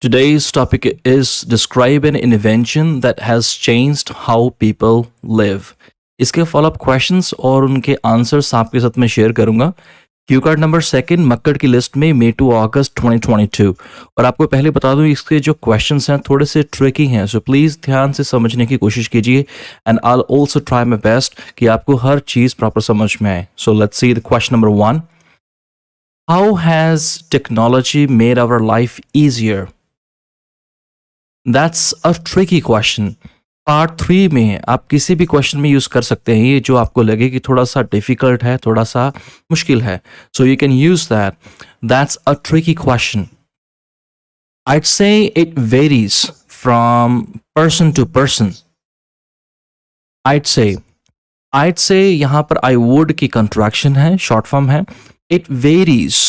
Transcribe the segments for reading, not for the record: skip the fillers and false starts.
Today's topic is describe an invention that has changed how people live. इसके follow up questions और उनके answers आपके साथ में शेयर करूंगा. Q card number second Makkar की लिस्ट में मई टू अगस्त 2022. और आपको पहले बता दूं इसके जो क्वेश्चंस हैं थोड़े से ट्रिकी हैं, सो प्लीज़ ध्यान से समझने की कोशिश कीजिए and I will also try my best कि आपको हर चीज़ प्रॉपर समझ में आए. So let's see the question number 1. How has technology made our life easier? That's a tricky question. Part 3 में आप किसी भी क्वेश्चन में यूज कर सकते हैं ये जो आपको लगे कि थोड़ा सा डिफिकल्ट है, थोड़ा सा मुश्किल है. So you can use that. That's a tricky question. I'd say it varies from person to person. I'd say यहाँ पर I would की contraction है, short form है. It varies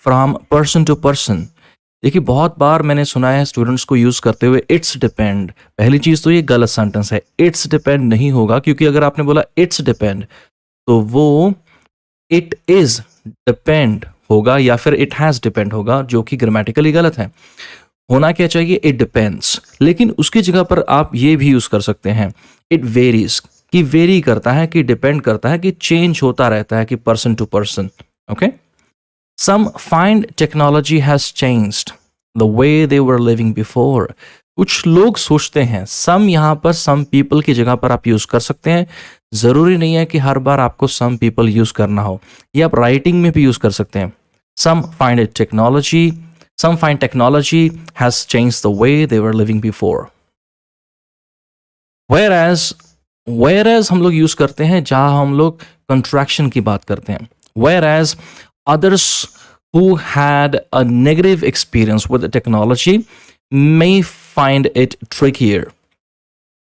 from person to person. देखिए बहुत बार मैंने सुना है स्टूडेंट्स को यूज करते हुए इट्स डिपेंड. पहली चीज तो ये गलत सेंटेंस है. इट्स डिपेंड नहीं होगा, क्योंकि अगर आपने बोला इट्स डिपेंड तो वो इट इज डिपेंड होगा या फिर इट हैज डिपेंड होगा, जो कि ग्रामेटिकली गलत है. होना क्या चाहिए? It depends. लेकिन उसकी जगह पर आप ये भी यूज कर सकते हैं इट वेरीज, कि वेरी करता है, कि डिपेंड करता है, कि चेंज होता रहता है, कि person to person. Okay. Some find technology has changed the way they were living before. कुछ लोग सोचते हैं, some यहाँ पर some people की जगह पर आप यूज कर सकते हैं. जरूरी नहीं है कि हर बार आपको some people यूज करना हो. ये आप राइटिंग में भी यूज कर सकते हैं. Some find technology has changed the way they were living before. Whereas हम लोग यूज करते हैं जहां हम लोग कंट्रैक्शन की बात करते हैं. Whereas others who had a negative experience with the technology may find it trickier.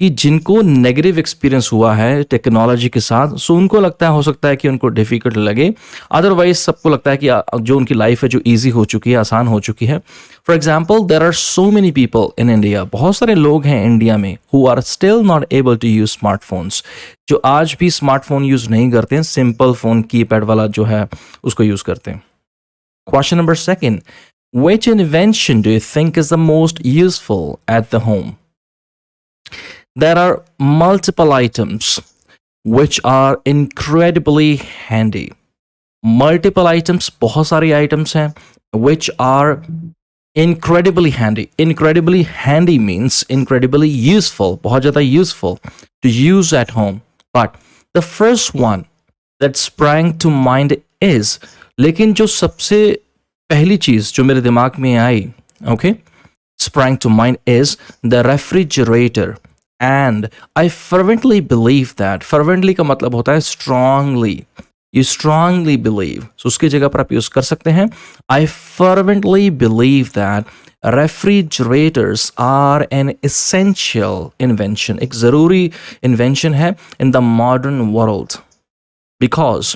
कि जिनको नेगेटिव एक्सपीरियंस हुआ है टेक्नोलॉजी के साथ, सो उनको लगता है, हो सकता है कि उनको डिफिकल्ट लगे. अदरवाइज सबको लगता है कि जो उनकी लाइफ है जो इजी हो चुकी है, आसान हो चुकी है. For example, there are so many people in India. बहुत सारे लोग हैं इंडिया में who are still not able to use smartphones, जो आज भी स्मार्टफोन यूज नहीं करते हैं. सिंपल फोन कीपैड वाला जो है उसको यूज करते हैं. Question number 2. Which invention do you think is the most useful at the home? There are multiple items which are incredibly handy. Multiple items, बहुत सारी items हैं which are incredibly handy. Incredibly handy means incredibly useful, बहुत ज़्यादा useful to use at home. But the first one that sprang to mind is, लेकिन जो सबसे पहली चीज जो मेरे दिमाग में आई, okay, sprang to mind is the refrigerator. And I fervently believe that. Fervently का मतलब होता है strongly. You strongly believe. So उसकी जगह पर आप यूज कर सकते हैं I fervently believe that refrigerators are an essential invention. एक जरूरी invention है in the modern world. Because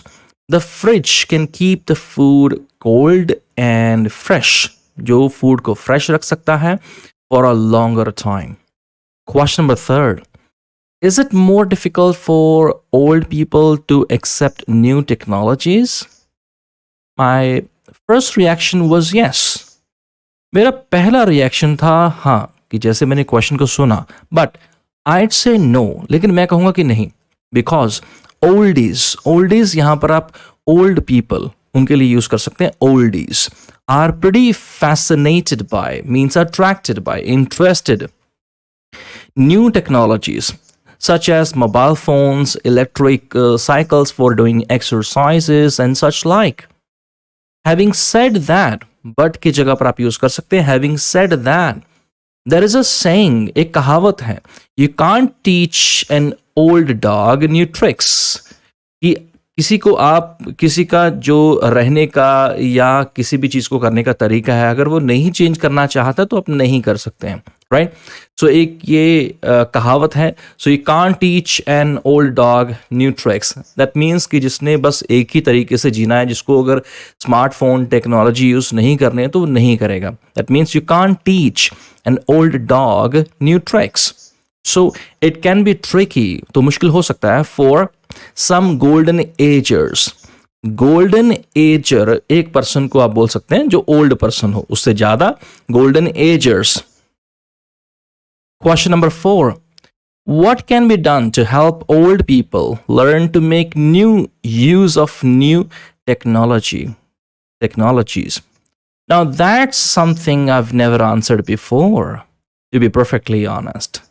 the fridge can keep the food cold and fresh. जो food को fresh रख सकता है for a longer time. Question number 3. Is it more difficult for old people to accept new technologies? My first reaction was yes. मेरा पहला reaction था हाँ, कि जैसे मैंने क्वेश्चन को सुना. But I'd say no. लेकिन मैं कहूँगा कि नहीं. Because oldies यहाँ पर आप old people उनके लिए यूज कर सकते हैं. oldies are pretty fascinated by, means attracted by, interested new technologies such as mobile phones, electric cycles for doing exercises and such like. Having said that, but की जगह पर आप यूज कर सकते हैं having said that, there is a saying, एक कहावत है, you can't teach an old dog new tricks. कि किसी का जो रहने का या किसी भी चीज को करने का तरीका है, अगर वो नहीं चेंज करना चाहता तो आप नहीं कर सकते हैं. राइट. सो एक ये कहावत है, so you can't teach an old dog new tricks. That means कि जिसने बस एक ही तरीके से जीना है, जिसको अगर स्मार्टफोन टेक्नोलॉजी यूज नहीं करने हैं तो वो नहीं करेगा. That means you can't teach an old dog new tricks. So it can be tricky, तो मुश्किल हो सकता है for some golden agers, golden ager, एक पर्सन को आप बोल सकते हैं जो ओल्ड पर्सन हो, उससे ज्यादा golden agers. Question number 4, what can be done to help old people learn to make new use of new technologies? Now that's something I've never answered before, to be perfectly honest.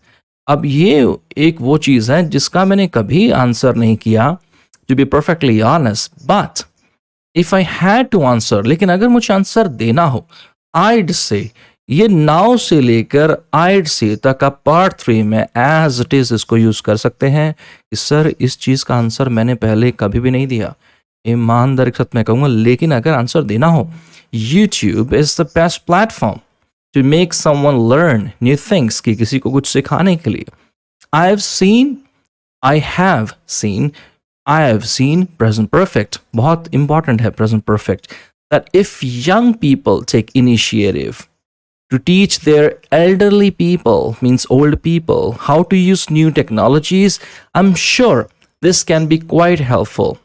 अब ये एक वो चीज है जिसका मैंने कभी answer नहीं किया, to be perfectly honest. But if I had to answer, लेकिन अगर मुझे आंसर देना हो, I'd say ये नाउ से लेकर I'd say तक आप पार्ट 3 में एज इट इज इसको यूज कर सकते हैं कि सर इस चीज का आंसर मैंने पहले कभी भी नहीं दिया, ईमानदारी के साथ मैं कहूंगा। लेकिन अगर आंसर देना हो, YouTube is the best platform to make someone learn new things, कि किसी को कुछ सिखाने के लिए। I have seen present perfect, बहुत important है present perfect, that if young people take initiative to teach their elderly people, means old people, how to use new technologies, I'm sure this can be quite helpful.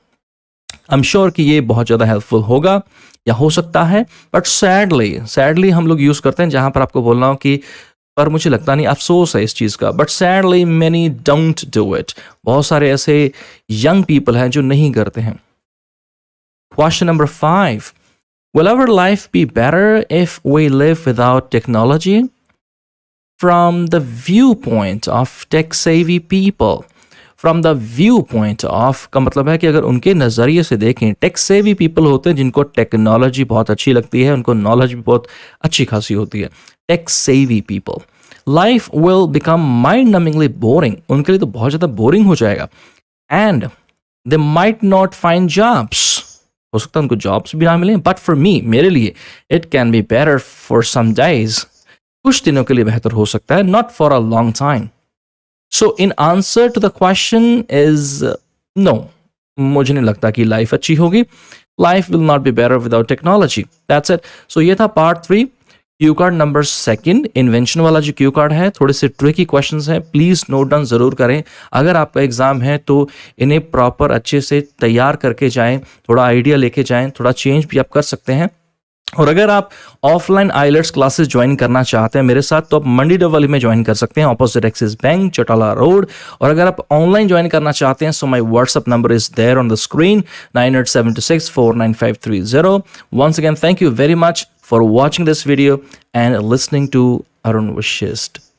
I'm sure कि ये बहुत ज़्यादा helpful होगा या हो सकता है, but sadly हम लोग यूज़ करते हैं जहाँ पर आपको बोलना हो कि पर मुझे लगता नहीं, अफसोस है इस चीज़ का, but sadly many don't do it. बहुत सारे ऐसे यंग पीपल हैं जो नहीं करते हैं। Question number 5, will our life be better if we live without technology? From the viewpoint of tech-savvy people, from the viewpoint of का मतलब है कि अगर उनके नज़रिए से देखें, टेक-सेवी पीपल होते हैं जिनको टेक्नोलॉजी बहुत अच्छी लगती है, उनको नॉलेज भी बहुत अच्छी खासी होती है। Tech savvy people, life will become mind numbingly boring, उनके लिए तो बहुत ज़्यादा बोरिंग हो जाएगा। And they might not find jobs, हो सकता है उनको जॉब्स भी ना मिलें। बट फॉर मी, मेरे लिए it can be better for some days, कुछ दिनों के लिए बेहतर हो सकता है, not for a long time. So in answer to the question is no, मुझे नहीं लगता कि लाइफ अच्छी होगी। Life will not be better without technology, that's it. So ये था part 3। Q card number 2, invention वाला जो क्यू कार्ड है, थोड़े से ट्रिकी क्वेश्चंस हैं, प्लीज नोट डाउन जरूर करें। अगर आपका एग्जाम है तो इन्हें प्रॉपर अच्छे से तैयार करके जाएं, थोड़ा आइडिया लेके जाएं, थोड़ा चेंज भी आप कर सकते हैं। और अगर आप ऑफलाइन आइलेट्स क्लासेस ज्वाइन करना चाहते हैं मेरे साथ, तो आप मंडी डबल में ज्वाइन कर सकते हैं, opposite Axis bank, Chautala road. और अगर आप ऑनलाइन ज्वाइन करना चाहते हैं, so my WhatsApp number is there on the screen, 9872649530। Once again, thank you very much for watching this video and listening to Arun Vashist.